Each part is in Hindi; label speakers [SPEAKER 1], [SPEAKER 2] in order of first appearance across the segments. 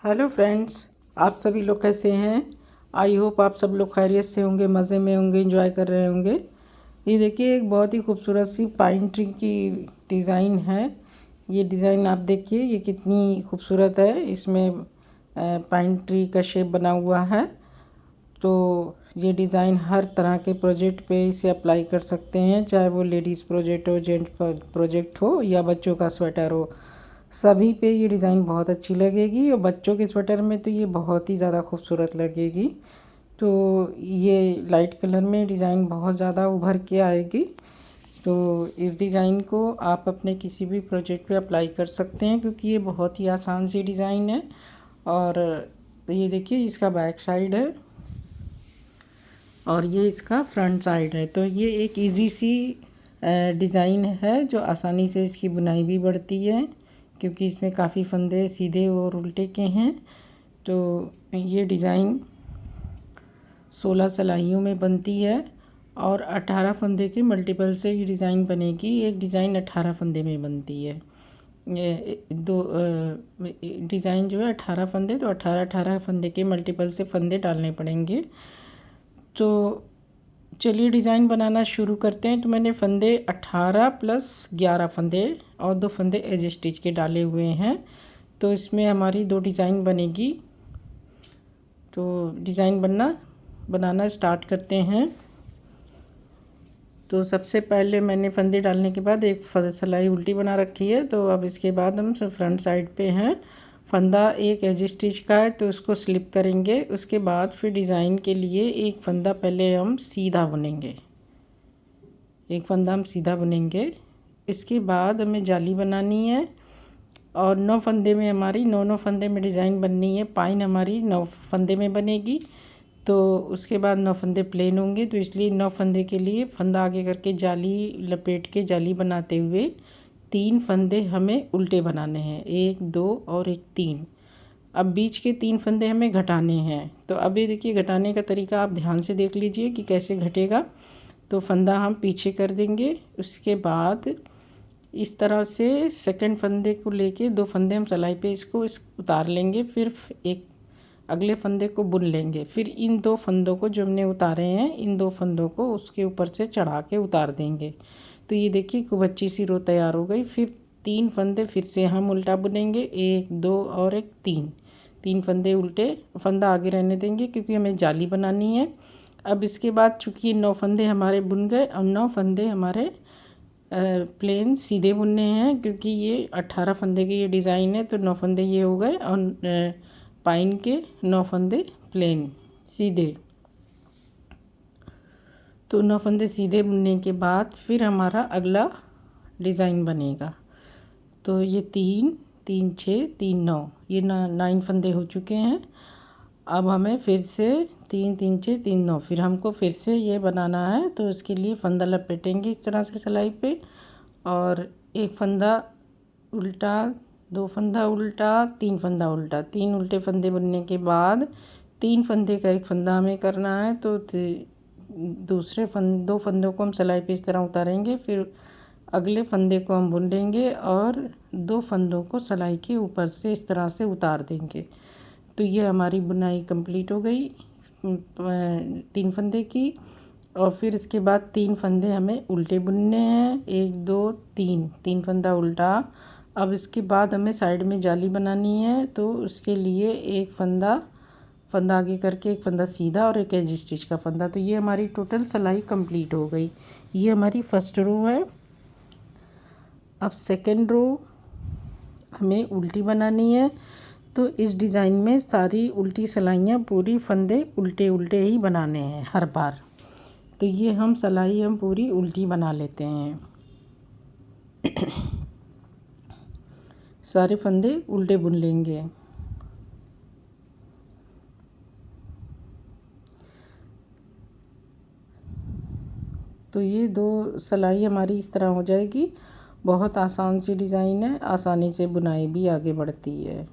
[SPEAKER 1] हेलो फ्रेंड्स, आप सभी लोग कैसे हैं। आई होप आप सब लोग खैरियत से होंगे, मज़े में होंगे, एंजॉय कर रहे होंगे। ये देखिए, एक बहुत ही खूबसूरत सी पाइन ट्री की डिज़ाइन है। ये डिज़ाइन आप देखिए, ये कितनी खूबसूरत है। इसमें पाइन ट्री का शेप बना हुआ है। तो ये डिज़ाइन हर तरह के प्रोजेक्ट पे इसे अप्लाई कर सकते हैं, चाहे वो लेडीज़ प्रोजेक्ट हो, जेंट्स प्रोजेक्ट हो या बच्चों का स्वेटर हो। सभी पे ये डिज़ाइन बहुत अच्छी लगेगी और बच्चों के स्वेटर में तो ये बहुत ही ज़्यादा खूबसूरत लगेगी। तो ये लाइट कलर में डिज़ाइन बहुत ज़्यादा उभर के आएगी। तो इस डिज़ाइन को आप अपने किसी भी प्रोजेक्ट पे अप्लाई कर सकते हैं, क्योंकि ये बहुत ही आसान सी डिज़ाइन है। और ये देखिए, इसका बैक साइड है और ये इसका फ्रंट साइड है। तो ये एक इजी सी डिज़ाइन है जो आसानी से इसकी बुनाई भी बढ़ती है, क्योंकि इसमें काफ़ी फंदे सीधे और उल्टे के हैं। तो ये डिज़ाइन 16 सिलाइयों में बनती है और 18 फंदे के मल्टीपल से ये डिज़ाइन बनेगी। एक डिज़ाइन 18 फंदे में बनती है। ये दो डिज़ाइन जो है 18 फंदे, तो 18 फंदे के मल्टीपल से फंदे डालने पड़ेंगे। तो चलिए डिज़ाइन बनाना शुरू करते हैं। तो मैंने फंदे 18 प्लस 11 फंदे और 2 फंदे एज स्टिच के डाले हुए हैं। तो इसमें हमारी 2 डिज़ाइन बनेगी। तो डिज़ाइन बनाना स्टार्ट करते हैं। तो सबसे पहले मैंने फंदे डालने के बाद एक सिलाई उल्टी बना रखी है। तो अब इसके बाद हम फ्रंट साइड पे हैं। फंदा एक एज स्टिच का है, तो उसको स्लिप करेंगे। उसके बाद फिर डिज़ाइन के लिए एक फंदा पहले हम सीधा बुनेंगे। एक फंदा हम सीधा बुनेंगे। इसके बाद हमें जाली बनानी है और 9 फंदे में हमारी 9 फंदे में डिज़ाइन बननी है। पाइन हमारी 9 फंदे में बनेगी। तो उसके बाद 9 फंदे प्लेन होंगे, तो इसलिए 9 फंदे के लिए फंदा आगे करके जाली लपेट के जाली बनाते हुए 3 फंदे हमें उल्टे बनाने हैं, 1 2 और एक 3। अब बीच के 3 फंदे हमें घटाने हैं। तो अब ये देखिए, घटाने का तरीका आप ध्यान से देख लीजिए कि कैसे घटेगा। तो फंदा हम पीछे कर देंगे। उसके बाद इस तरह से सेकंड फंदे को लेके 2 फंदे हम सिलाई पे इसको उतार लेंगे। फिर एक अगले फंदे को बुन लेंगे। फिर इन 2 फंदों को जो हमने उतारे हैं, इन 2 फंदों को उसके ऊपर से चढ़ा के उतार देंगे। तो ये देखिए, खूब अच्छी सी रो तैयार हो गई। फिर 3 फंदे फिर से हम उल्टा बुनेंगे, 1 2 और एक 3 फंदे उल्टे। फंदा आगे रहने देंगे क्योंकि हमें जाली बनानी है। अब इसके बाद चूँकि 9 फंदे हमारे बुन गए और 9 फंदे हमारे प्लेन सीधे बुनने हैं, क्योंकि ये 18 फंदे की ये डिज़ाइन है। तो 9 फंदे ये हो गए और पाइन के 9 फंदे प्लेन सीधे। तो 9 फंदे सीधे बुनने के बाद फिर हमारा अगला डिज़ाइन बनेगा। तो ये 3 3 6 3 9, ये 9 फंदे हो चुके हैं। अब हमें फिर से 3 3 6 3 9 फिर हमको फिर से ये बनाना है। तो इसके लिए फंदा लपेटेंगे इस तरह से सिलाई पे, और एक फंदा उल्टा, 2 फंदा उल्टा, 3 फंदा उल्टा। 3 उल्टे फंदे बनने के बाद 3 फंदे का एक फंदा हमें करना है। तो दूसरे 2 फंदों को हम सिलाई पे इस तरह उतारेंगे। फिर अगले फंदे को हम बुन लेंगे और 2 फंदों को सिलाई के ऊपर से इस तरह से उतार देंगे। तो ये हमारी बुनाई कंप्लीट हो गई 3 फंदे की। और फिर इसके बाद 3 फंदे हमें उल्टे बुनने हैं, 1 2 3 फंदा उल्टा। अब इसके बाद हमें साइड में जाली बनानी है। तो उसके लिए एक फंदा आगे करके एक फंदा सीधा और एक एज स्टिच का फंदा। तो ये हमारी टोटल सिलाई कंप्लीट हो गई। ये हमारी फर्स्ट रो है। अब सेकंड रो हमें उल्टी बनानी है। तो इस डिज़ाइन में सारी उल्टी सिलाइयाँ, पूरी फंदे उल्टे उल्टे ही बनाने हैं हर बार। तो ये हम पूरी उल्टी बना लेते हैं। सारे फंदे उल्टे बुन लेंगे। तो ये 2 सिलाई हमारी इस तरह हो जाएगी। बहुत आसान सी डिज़ाइन है, आसानी से बुनाई भी आगे बढ़ती है।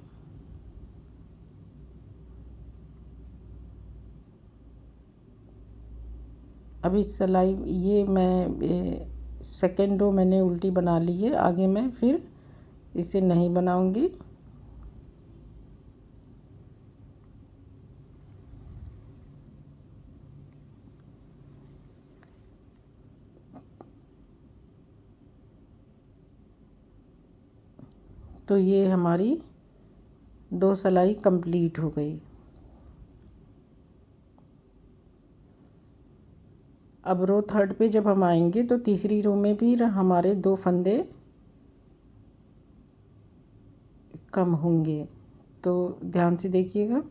[SPEAKER 1] अब इस सिलाई ये मैं सेकेंड रो मैंने उल्टी बना ली है। आगे मैं फिर इसे नहीं बनाऊंगी। तो ये हमारी 2 सिलाई कंप्लीट हो गई। अब रो 3 पे जब हम आएंगे तो तीसरी रो में भी हमारे 2 फंदे कम होंगे, तो ध्यान से देखिएगा।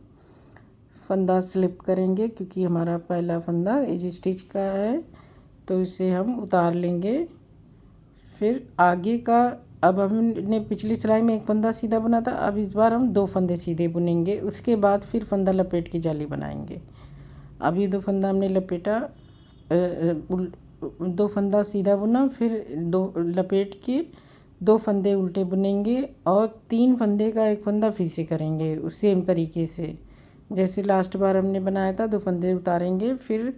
[SPEAKER 1] फंदा स्लिप करेंगे क्योंकि हमारा पहला फंदा एज स्टिच का है, तो इसे हम उतार लेंगे। फिर आगे का, अब हमने पिछली सिलाई में एक फंदा सीधा बुना था, अब इस बार हम 2 फंदे सीधे बुनेंगे। उसके बाद फिर फंदा लपेट के जाली बनाएंगे। अब ये 2 फंदा हमने लपेटा, 2 फंदा सीधा बुना, फिर 2 लपेट के 2 फंदे उल्टे बुनेंगे और 3 फंदे का एक फंदा फिर से करेंगे उस सेम तरीके से जैसे लास्ट बार हमने बनाया था। 2 फंदे उतारेंगे, फिर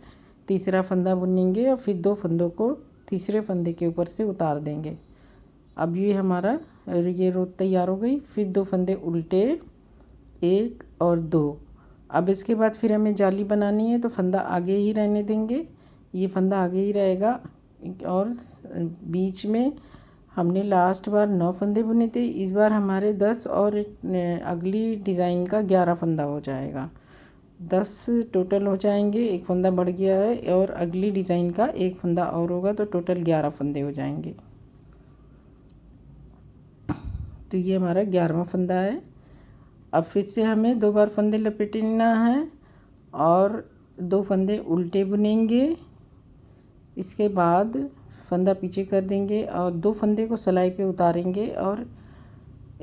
[SPEAKER 1] तीसरा फंदा बुनेंगे और फिर 2 फंदों को तीसरे फंदे के ऊपर से उतार देंगे। अब ये हमारा ये रो तैयार हो गई। फिर 2 फंदे उल्टे, 1 और 2। अब इसके बाद फिर हमें जाली बनानी है, तो फंदा आगे ही रहने देंगे, ये फंदा आगे ही रहेगा। और बीच में हमने लास्ट बार 9 फंदे बुने थे, इस बार हमारे 10 और अगली डिज़ाइन का 11 फंदा हो जाएगा। 10 टोटल हो जाएंगे, एक फंदा बढ़ गया है और अगली डिज़ाइन का एक फंदा और होगा, तो टोटल 11 फंदे हो जाएंगे। तो ये हमारा 11वां फंदा है। अब फिर से हमें 2 बार फंदे लपेटना है और 2 फंदे उल्टे बुनेंगे। इसके बाद फंदा पीछे कर देंगे और 2 फंदे को सिलाई पे उतारेंगे और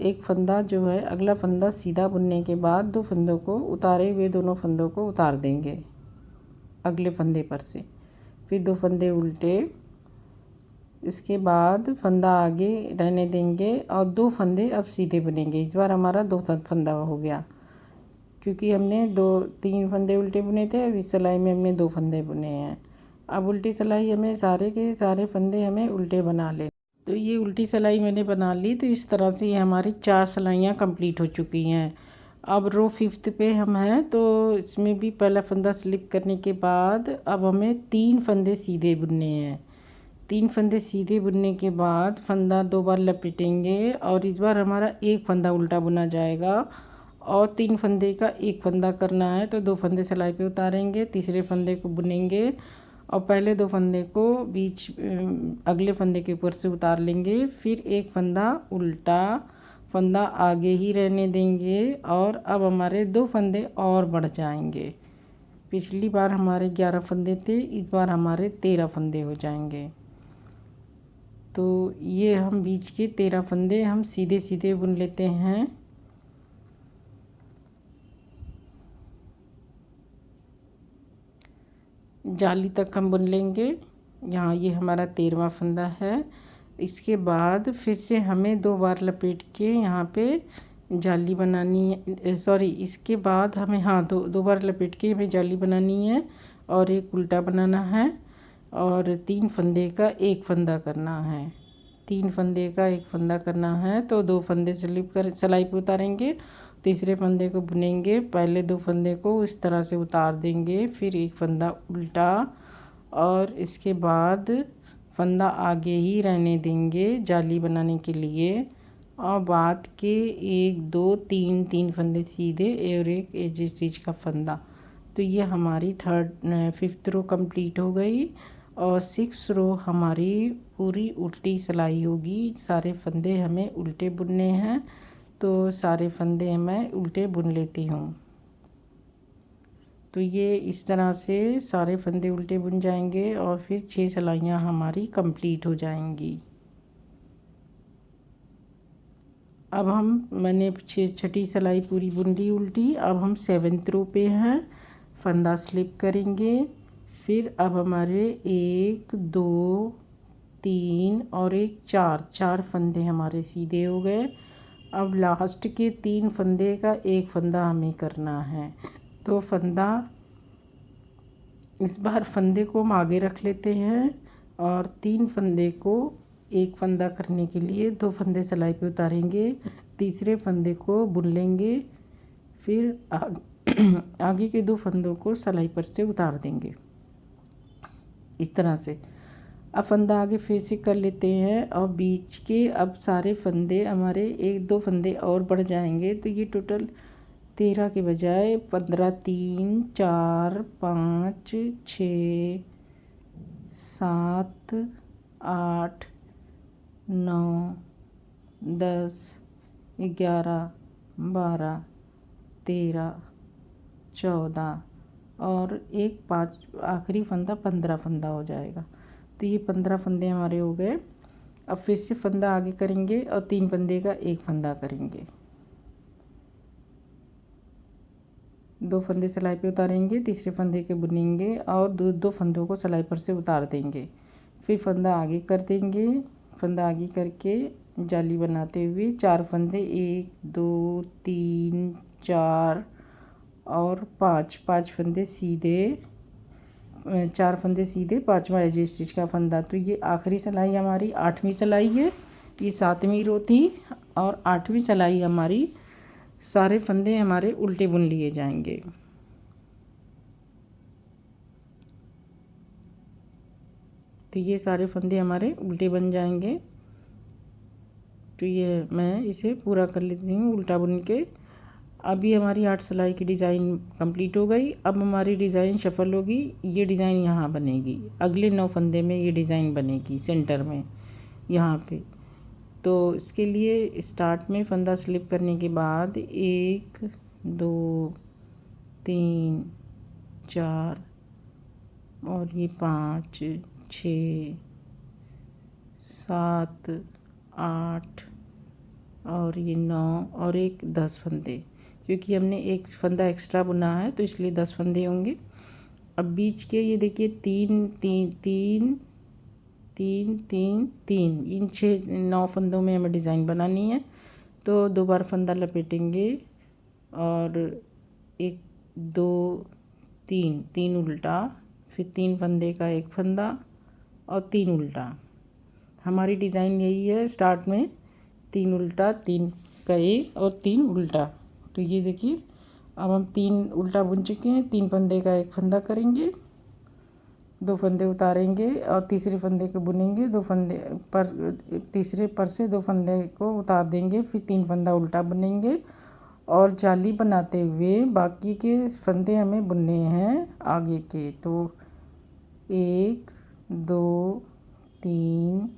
[SPEAKER 1] एक फंदा जो है अगला फंदा सीधा बुनने के बाद 2 फंदों को उतारे हुए दोनों फंदों को उतार देंगे अगले फंदे पर से। फिर 2 फंदे उल्टे, इसके बाद फंदा आगे रहने देंगे और 2 फंदे अब सीधे बुनेंगे। इस बार हमारा 2 फंदा हो गया क्योंकि हमने 3 फंदे उल्टे बुने थे। अब इस सिलाई में हमने 2 फंदे बुने हैं। अब उल्टी सिलाई हमें सारे के सारे फंदे हमें उल्टे बना ले। तो ये उल्टी सिलाई मैंने बना ली। तो इस तरह से ये हमारी 4 सिलाइयाँ कंप्लीट हो चुकी हैं। अब रो 5 पे हम हैं, तो इसमें भी पहला फंदा स्लिप करने के बाद अब हमें 3 फंदे सीधे बुनने हैं। 3 फंदे सीधे बुनने के बाद फंदा 2 बार लपेटेंगे और इस बार हमारा एक फंदा उल्टा बुना जाएगा और 3 फंदे का एक फंदा करना है। तो 2 फंदे सिलाई पे उतारेंगे, तीसरे फंदे को बुनेंगे और पहले 2 फंदे को बीच अगले फंदे के ऊपर से उतार लेंगे। फिर एक फंदा उल्टा, फंदा आगे ही रहने देंगे और अब हमारे 2 फंदे और बढ़ जाएंगे। पिछली बार हमारे 11 फंदे थे, इस बार हमारे 13 फंदे हो जाएंगे। तो ये हम बीच के 13 फंदे हम सीधे सीधे बुन लेते हैं। जाली तक हम बुन लेंगे। यहाँ ये हमारा 13वां फंदा है। इसके बाद फिर से हमें 2 बार लपेट के यहाँ पे जाली बनानी है। सॉरी, इसके बाद हमें दो बार लपेट के हमें जाली बनानी है और एक उल्टा बनाना है और 3 फंदे का एक फंदा करना है। 3 फंदे का एक फंदा करना है, तो 2 फंदे स्लिप कर सिलाई पे उतारेंगे, तीसरे फंदे को बुनेंगे, पहले 2 फंदे को इस तरह से उतार देंगे, फिर एक फंदा उल्टा और इसके बाद फंदा आगे ही रहने देंगे जाली बनाने के लिए और बाद के 1 2 3 फंदे सीधे और एक एज स्टिच का फंदा। तो ये हमारी 5th रो कंप्लीट हो गई और 6th रो हमारी पूरी उल्टी सिलाई होगी। सारे फंदे हमें उल्टे बुनने हैं, तो सारे फंदे मैं उल्टे बुन लेती हूँ। तो ये इस तरह से सारे फंदे उल्टे बुन जाएंगे और फिर 6 सिलाइयाँ हमारी कंप्लीट हो जाएंगी। अब मैंने 6ठी सिलाई पूरी बुन ली उल्टी। अब हम 7th रो पे हैं। फंदा स्लिप करेंगे, फिर अब हमारे 1 2 3 और एक 4 फंदे हमारे सीधे हो गए। अब लास्ट के 3 फंदे का एक फंदा हमें करना है। तो फंदा इस बार फंदे को हम आगे रख लेते हैं और 3 फंदे को एक फंदा करने के लिए 2 फंदे सिलाई पे उतारेंगे, तीसरे फंदे को बुन लेंगे, फिर आगे के 2 फंदों को सिलाई पर से उतार देंगे इस तरह से। अब फंदा आगे फिर से कर लेते हैं और बीच के अब सारे फंदे हमारे 1-2 फंदे और बढ़ जाएंगे, तो ये टोटल 13 के बजाय 15, 3, 4, 5, 6, 7, 8, 9, 10, 11, 12, 13, 14 और एक 5 आखिरी फंदा 15 फंदा हो जाएगा। तो ये 15 फंदे हमारे हो गए। अब फिर से फंदा आगे करेंगे और 3 फंदे का एक फंदा करेंगे, 2 फंदे सिलाई पे उतारेंगे, तीसरे फंदे के बुनेंगे और दो फंदों को सिलाई पर से उतार देंगे। फिर फंदा आगे कर देंगे, फंदा आगे करके जाली बनाते हुए 4 फंदे 1, 2, 3, 4 और 5 फंदे सीधे, 4 फंदे सीधे, 5वां एजी स्टिच का फंदा। तो ये आखिरी सिलाई हमारी 8वीं सिलाई है, ये 7वीं रो थी और 8वीं सिलाई हमारी। सारे फंदे हमारे उल्टे बुन लिए जाएंगे। तो ये सारे फंदे हमारे उल्टे बन जाएंगे। तो ये मैं इसे पूरा कर लेती हूँ उल्टा बुन के। अभी हमारी 8 सिलाई की डिज़ाइन कंप्लीट हो गई। अब हमारी डिज़ाइन सफल होगी, ये डिज़ाइन यहाँ बनेगी, अगले 9 फंदे में ये डिज़ाइन बनेगी सेंटर में यहाँ पे। तो इसके लिए स्टार्ट में फंदा स्लिप करने के बाद 1, 2, 3, 4 और ये 5, 6, 7, 8 और ये 9 और एक 10 फंदे, क्योंकि हमने एक फंदा एक्स्ट्रा बुना है तो इसलिए 10 फंदे होंगे। अब बीच के ये देखिए 3, 3, 3, 3, 3, 3, इन 9 फंदों में हमें डिज़ाइन बनानी है। तो 2 बार फंदा लपेटेंगे और 1, 2, 3 उल्टा, फिर 3 फंदे का एक फंदा और 3 उल्टा। हमारी डिज़ाइन यही है, स्टार्ट में 3 उल्टा, 3 का एक और 3 उल्टा। तो ये देखिए अब हम 3 उल्टा बुन चुके हैं, 3 फंदे का एक फंदा करेंगे, 2 फंदे उतारेंगे और तीसरे फंदे को बुनेंगे, 2 फंदे पर तीसरे पर से 2 फंदे को उतार देंगे, फिर 3 फंदा उल्टा बुनेंगे और जाली बनाते हुए बाकी के फंदे हमें बुनने हैं आगे के। तो 1, 2, 3,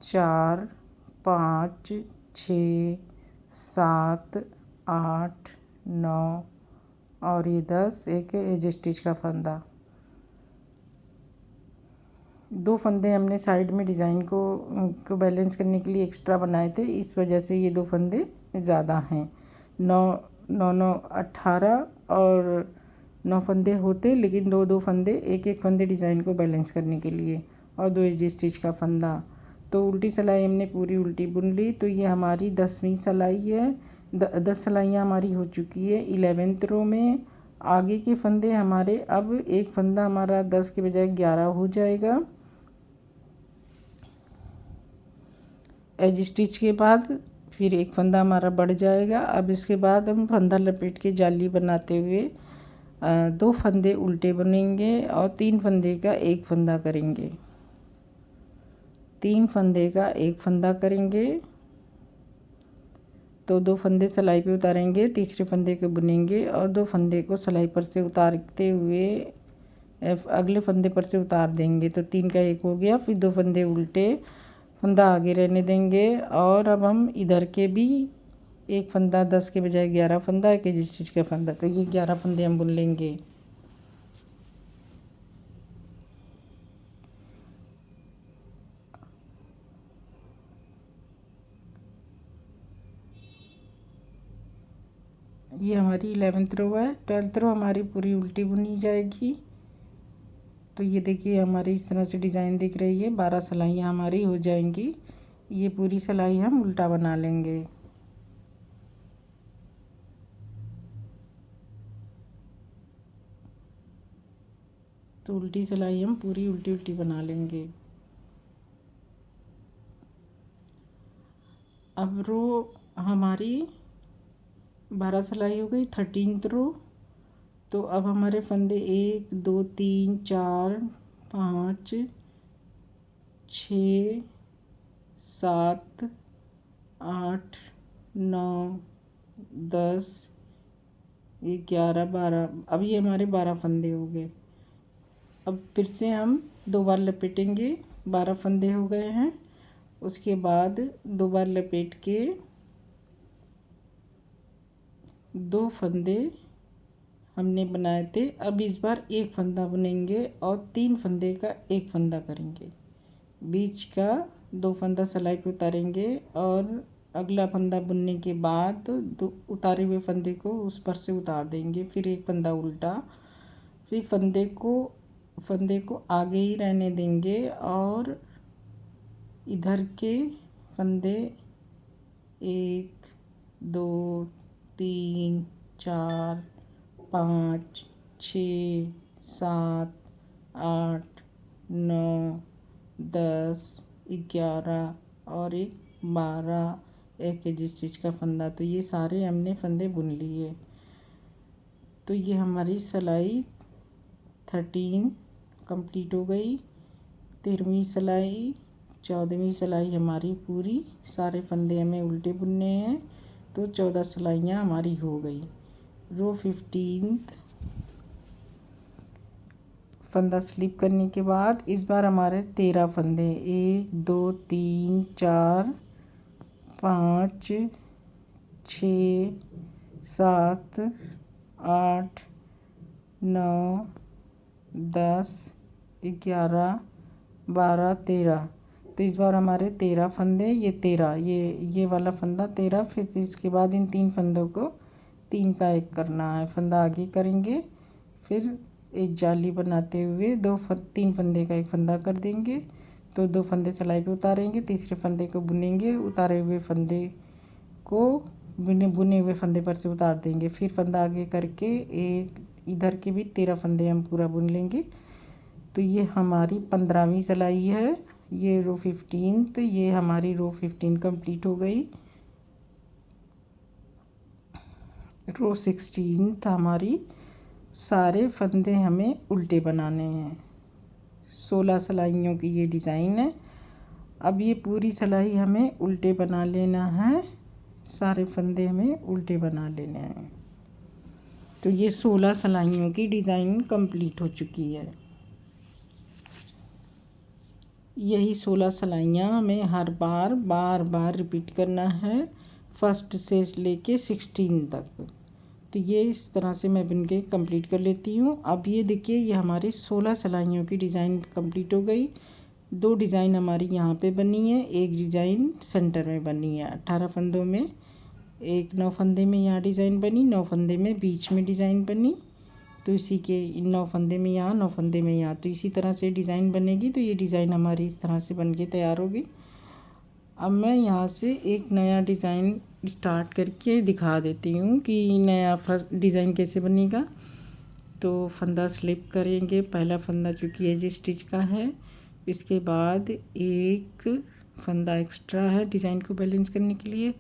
[SPEAKER 1] 4, 5, 6, 7, 8, 9 और ये 10, एक एज स्टिच का फंदा। 2 फंदे हमने साइड में डिज़ाइन को बैलेंस करने के लिए एक्स्ट्रा बनाए थे, इस वजह से ये 2 फंदे ज़्यादा हैं। 9, 9, 9, 18 और 9 फंदे होते, लेकिन 2 फंदे, एक फंदे डिज़ाइन को बैलेंस करने के लिए और 2 एज स्टिच का फंदा। तो उल्टी सिलाई हमने पूरी उल्टी बुन ली। तो ये हमारी 10वीं सिलाई है। 10 सिलाइयाँ हमारी हो चुकी है 11th रो में। आगे के फंदे हमारे, अब एक फंदा हमारा 10 के बजाय 11 हो जाएगा एज स्टिच के बाद, फिर एक फंदा हमारा बढ़ जाएगा। अब इसके बाद हम फंदा लपेट के जाली बनाते हुए 2 फंदे उल्टे बुनेंगे और 3 फंदे का एक फंदा करेंगे, 3 फंदे का एक फंदा करेंगे। तो 2 फंदे सिलाई पे उतारेंगे, तीसरे फंदे को बुनेंगे और 2 फंदे को सिलाई पर से उतारते हुए अगले फंदे पर से उतार देंगे। तो 3 का एक हो गया, फिर 2 फंदे उल्टे, फंदा आगे रहने देंगे और अब हम इधर के भी एक फंदा, 10 के बजाय 11 फंदा, एक एज स्टिच का फंदा, तो ये 11 फंदे हम बुन लेंगे। ये हमारी 11th रो है। 12th रो हमारी पूरी उल्टी बुनी जाएगी। तो ये देखिए हमारी इस तरह से डिज़ाइन दिख रही है। 12 सिलाइयाँ हमारी हो जाएंगी। ये पूरी सिलाई हम उल्टा बना लेंगे। तो उल्टी सिलाई हम पूरी उल्टी उल्टी बना लेंगे। अब रो हमारी 12 सिलाई हो गई, 13th रो। तो अब हमारे फंदे 1, 2, 3, 4, 5, 6 7 8 9 10 11 12। अब ये हमारे 12 फंदे हो गए। अब फिर से हम 2 बार लपेटेंगे। 12 फंदे हो गए हैं। उसके बाद 2 बार लपेट के 2 फंदे हमने बनाए थे। अब इस बार एक फंदा बुनेंगे और 3 फंदे का एक फंदा करेंगे। बीच का 2 फंदा सिलाई पे उतारेंगे और अगला फंदा बुनने के बाद उतारे हुए फंदे को उस पर से उतार देंगे। फिर एक फंदा उल्टा, फिर फंदे को आगे ही रहने देंगे और इधर के फंदे 1 2 3 4 5 6 7 8 9 10 11 और एक 12 एक एज स्टिच का फंदा। तो ये सारे हमने फंदे बुन लिए। तो ये हमारी सिलाई 13 कंप्लीट हो गई। 13वीं सिलाई 14वीं सिलाई हमारी पूरी। सारे फंदे हमें उल्टे बुनने हैं। तो 14 सिलाइयाँ हमारी हो गई। रो 15 फंदा स्लिप करने के बाद इस बार हमारे 13 फंदे 1 2 3 4 5 6 7 8 9 10 11 12 13। तो इस बार हमारे 13 फंदे, ये 13 ये वाला फंदा 13। फिर इसके बाद इन 3 फंदों को 3 का एक करना है। फंदा आगे करेंगे, फिर एक जाली बनाते हुए 3 फंदे का एक फंदा कर देंगे। तो 2 फंदे सिलाई पे उतारेंगे, तीसरे फंदे को बुनेंगे, उतारे हुए फंदे को बुने हुए फंदे पर से उतार देंगे। फिर फंदा आगे करके एक इधर के भी 13 फंदे हम पूरा बुन लेंगे। तो ये हमारी 15वीं सिलाई है। ये रो 15, तो ये हमारी रो 15 कंप्लीट हो गई। रो 16 हमारी सारे फंदे हमें उल्टे बनाने हैं। 16 सिलाइयों की ये डिज़ाइन है। अब ये पूरी सिलाई हमें उल्टे बना लेना है। सारे फंदे हमें उल्टे बना लेने हैं। तो ये 16 सिलाइयों की डिज़ाइन कंप्लीट हो चुकी है। यही 16 सिलाइयाँ हमें हर बार बार रिपीट करना है, फर्स्ट से लेके 16 तक। तो ये इस तरह से मैं बुन के कंप्लीट कर लेती हूँ। अब ये देखिए, ये हमारी 16 सिलाइयों की डिज़ाइन कंप्लीट हो गई। 2 डिज़ाइन हमारी यहाँ पे बनी है, एक डिज़ाइन सेंटर में बनी है। 18 फंदों में एक 9 फंदे में यहाँ डिज़ाइन बनी, 9 फंदे में बीच में डिज़ाइन बनी। तो इसी के 9 फंदे में यहाँ, 9 फंदे में यहाँ, तो इसी तरह से डिज़ाइन बनेगी। तो ये डिज़ाइन हमारी इस तरह से बन के तैयार होगी। अब मैं यहाँ से एक नया डिज़ाइन स्टार्ट करके दिखा देती हूँ कि नया डिज़ाइन कैसे बनेगा। तो फंदा स्लिप करेंगे। पहला फंदा चूँकि एज स्टिच का है, इसके बाद एक फंदा एक्स्ट्रा है डिज़ाइन को बैलेंस करने के लिए।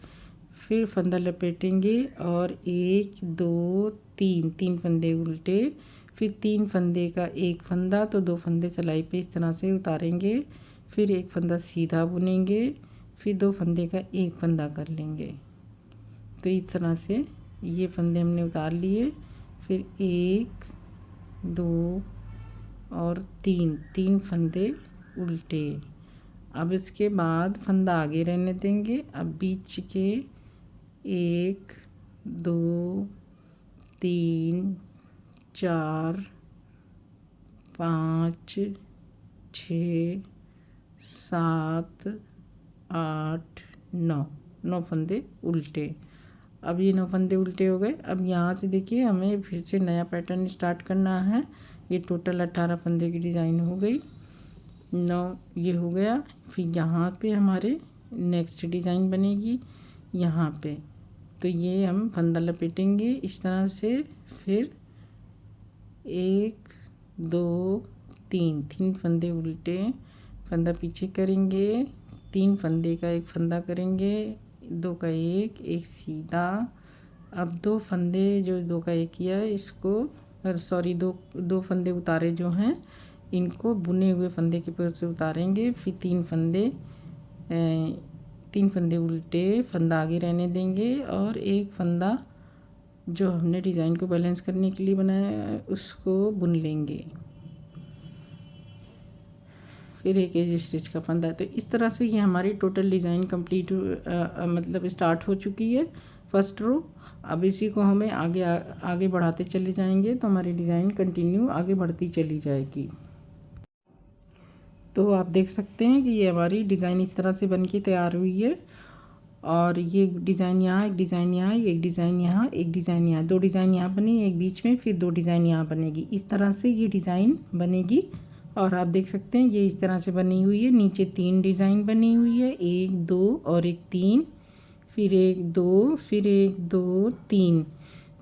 [SPEAKER 1] फिर फंदा लपेटेंगे और 1 2 3 फंदे उल्टे, फिर 3 फंदे का एक फंदा, तो 2 फंदे सिलाई पे इस तरह से उतारेंगे। फिर एक फंदा सीधा बुनेंगे, फिर 2 फंदे का एक फंदा कर लेंगे। तो इस तरह से ये फंदे हमने उतार लिए। फिर 1 2 और 3 फंदे उल्टे। अब इसके बाद फंदा आगे रहने देंगे। अब बीच के 1 2 3 4 5 6 7 8 9 फंदे उल्टे। अब ये 9 फंदे उल्टे हो गए। अब यहाँ से देखिए, हमें फिर से नया पैटर्न स्टार्ट करना है। ये टोटल 18 फंदे की डिज़ाइन हो गई। 9 ये हो गया। फिर यहाँ पे हमारे नेक्स्ट डिज़ाइन बनेगी यहाँ पे। तो ये हम फंदा लपेटेंगे इस तरह से। फिर 1 2 3 फंदे उल्टे, फंदा पीछे करेंगे, 3 फंदे का एक फंदा करेंगे, 2 का एक सीधा। अब 2 फंदे जो 2 का एक किया है, इसको सॉरी 2 फंदे उतारे जो हैं, इनको बुने हुए फंदे के ऊपर से उतारेंगे। फिर 3 फंदे उल्टे, फंदा आगे रहने देंगे और एक फंदा जो हमने डिज़ाइन को बैलेंस करने के लिए बनाया है उसको बुन लेंगे। फिर एक एज स्टिच का फंदा। तो इस तरह से ये हमारी टोटल डिज़ाइन कंप्लीट मतलब स्टार्ट हो चुकी है फर्स्ट रो। अब इसी को हमें आगे बढ़ाते चले जाएंगे तो हमारी डिज़ाइन कंटिन्यू आगे बढ़ती चली जाएगी। तो आप देख सकते हैं कि ये हमारी डिज़ाइन इस तरह से बन के तैयार हुई है। और ये डिज़ाइन यहाँ, एक डिज़ाइन यहाँ, एक डिज़ाइन यहाँ, एक डिज़ाइन यहाँ, 2 डिज़ाइन यहाँ बनी, एक बीच में, फिर 2 डिज़ाइन यहाँ बनेगी। इस तरह से ये डिज़ाइन बनेगी। और आप देख सकते हैं ये इस तरह से बनी हुई है। नीचे 3 डिज़ाइन बनी हुई है, 1 2 और एक 3, फिर 1 2, फिर 1 2 3।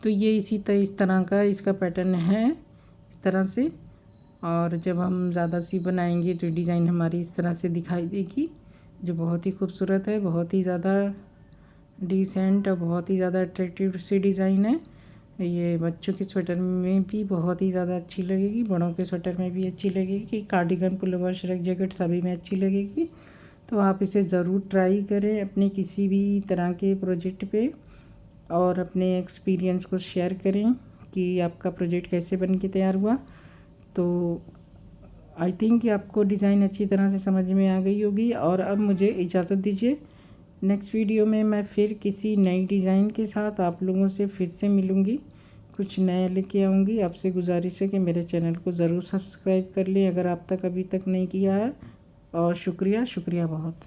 [SPEAKER 1] तो ये इस तरह का इसका पैटर्न है, इस तरह से। और जब हम ज़्यादा सी बनाएंगे तो डिज़ाइन हमारी इस तरह से दिखाई देगी, जो बहुत ही खूबसूरत है, बहुत ही ज़्यादा डिसेंट और बहुत ही ज़्यादा अट्रैक्टिव सी डिज़ाइन है। ये बच्चों के स्वेटर में भी बहुत ही ज़्यादा अच्छी लगेगी, बड़ों के स्वेटर में भी अच्छी लगेगी, कार्डिगन, पुलोवर, श्रग जैकेट सभी में अच्छी लगेगी। तो आप इसे ज़रूर ट्राई करें अपने किसी भी तरह के प्रोजेक्ट पे और अपने एक्सपीरियंस को शेयर करें कि आपका प्रोजेक्ट कैसे बन के तैयार हुआ। तो आई थिंक कि आपको डिज़ाइन अच्छी तरह से समझ में आ गई होगी। और अब मुझे इजाज़त दीजिए, नेक्स्ट वीडियो में मैं फिर किसी नई डिज़ाइन के साथ आप लोगों से फिर से मिलूँगी, कुछ नया लेके आऊँगी। आपसे गुजारिश है कि मेरे चैनल को ज़रूर सब्सक्राइब कर लें अगर आप अभी तक नहीं किया है। और शुक्रिया बहुत।